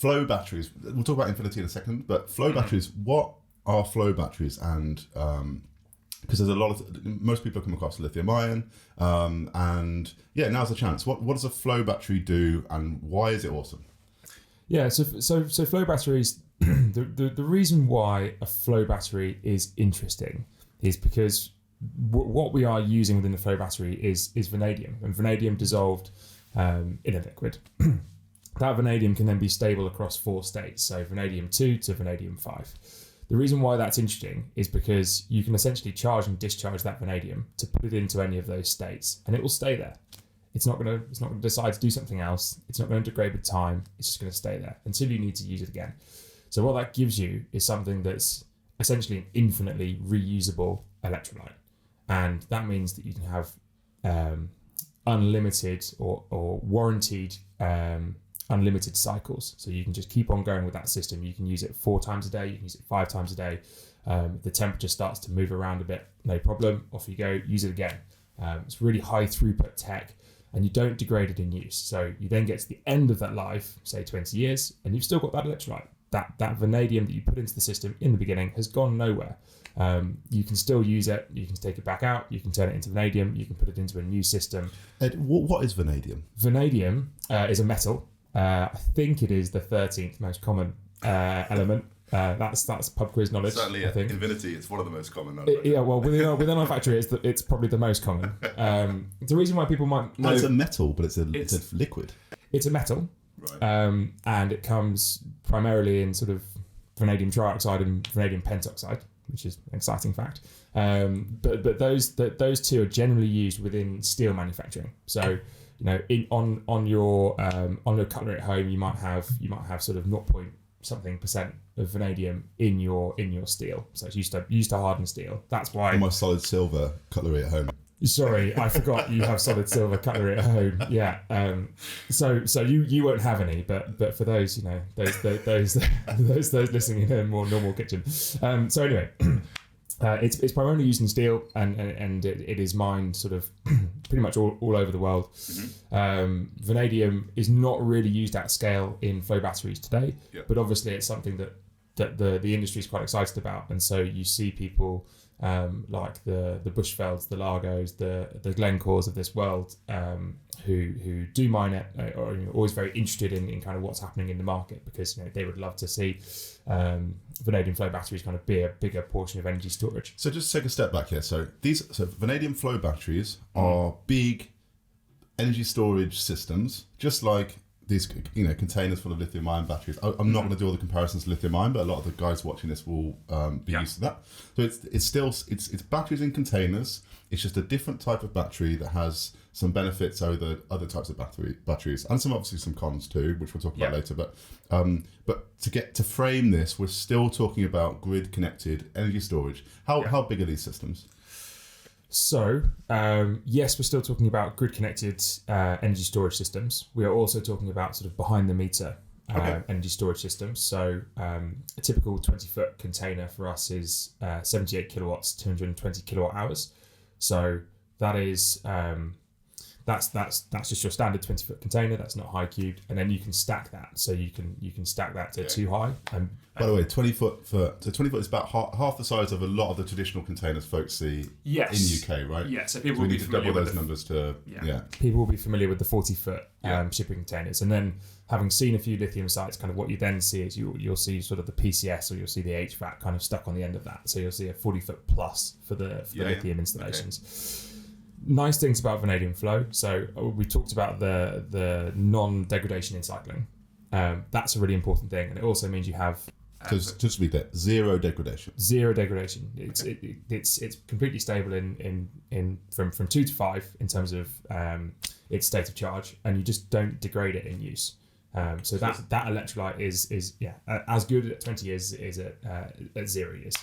flow batteries. We'll talk about Infinity in a second, but flow batteries. What are flow batteries? And because there's a lot of most people have come across lithium ion, and yeah, now's the chance. What does a flow battery do, and why is it awesome? Yeah, so flow batteries. The reason why a flow battery is interesting is because what we are using within the flow battery is vanadium, and vanadium dissolved in a liquid. That vanadium can then be stable across 4 states, so vanadium 2 to vanadium 5. The reason why that's interesting is because you can essentially charge and discharge that vanadium to put it into any of those states, and it will stay there. It's not going to decide to do something else. It's not going to degrade with time. It's just going to stay there until you need to use it again. So what that gives you is something that's essentially an infinitely reusable electrolyte, and that means that you can have unlimited or warranted unlimited cycles. So you can just keep on going with that system. You can use it 4 times a day. You can use it 5 times a day. The temperature starts to move around a bit, no problem. Off you go, use it again. It's really high throughput tech, and you don't degrade it in use. So you then get to the end of that life, say 20 years, and you've still got that electrolyte. That vanadium that you put into the system in the beginning has gone nowhere. You can still use it. You can take it back out. You can turn it into vanadium. You can put it into a new system. Ed, what is vanadium? Vanadium is a metal. I think it is the 13th most common element. That's pub quiz knowledge. Certainly, I think. Invinity, it's one of the most common. Yeah, well, within our factory, it's probably the most common. The reason why people might know... It's a metal, but it's a liquid. It's a metal, right. And it comes primarily in sort of vanadium trioxide and vanadium pentoxide, which is an exciting fact. But those two are generally used within steel manufacturing. So, you know, on your cutlery at home, you might have sort of 0.something% of vanadium in your steel. So it's used to harden steel. That's why. On my solid silver cutlery at home. Sorry, I forgot you have solid silver cutlery at home. Yeah. So you won't have any, but for those, you know, those listening in a more normal kitchen. So anyway. It's primarily used in steel, and it is mined sort of pretty much all over the world. Mm-hmm. Vanadium is not really used at scale in flow batteries today, but obviously it's something that the industry is quite excited about, and so you see people like the Bushvelds, the Largos, the Glencores of this world who do mine it, are always very interested in kind of what's happening in the market, because, you know, they would love to see vanadium flow batteries kind of be a bigger portion of energy storage. So just take a step back here. So vanadium flow batteries are big energy storage systems, just like these, you know, containers full of lithium ion batteries. I'm not going to do all the comparisons to lithium ion, but a lot of the guys watching this will be used to that. So it's batteries in containers. It's just a different type of battery that has some benefits over other types of batteries, and obviously some cons too, which we'll talk about later. But to frame this, we're still talking about grid connected energy storage. How big are these systems? So, yes, we're still talking about grid-connected energy storage systems. We are also talking about sort of behind-the-meter energy storage systems. So, a typical 20-foot container for us is 78 kilowatts, 220 kilowatt hours. So that is that's just your standard 20-foot container. That's not high cubed, and then you can stack that. So you can stack that to 2 high. By the way, 20 foot is about half the size of a lot of the traditional containers folks see in UK, right? Yeah, so people will be familiar with those numbers to people will be familiar with the 40-foot shipping containers, and then having seen a few lithium sites, kind of what you then see is you'll see sort of the PCS, or you'll see the HVAC kind of stuck on the end of that. So you'll see a 40-foot plus for the lithium installations. Okay. Nice things about vanadium flow. So we talked about the non-degradation in cycling. That's a really important thing, and it also means you have just to be clear, zero degradation. Zero degradation. It's completely stable in from 2 to 5 in terms of its state of charge, and you just don't degrade it in use. So that electrolyte is as good at 20 years as it is at 0 years.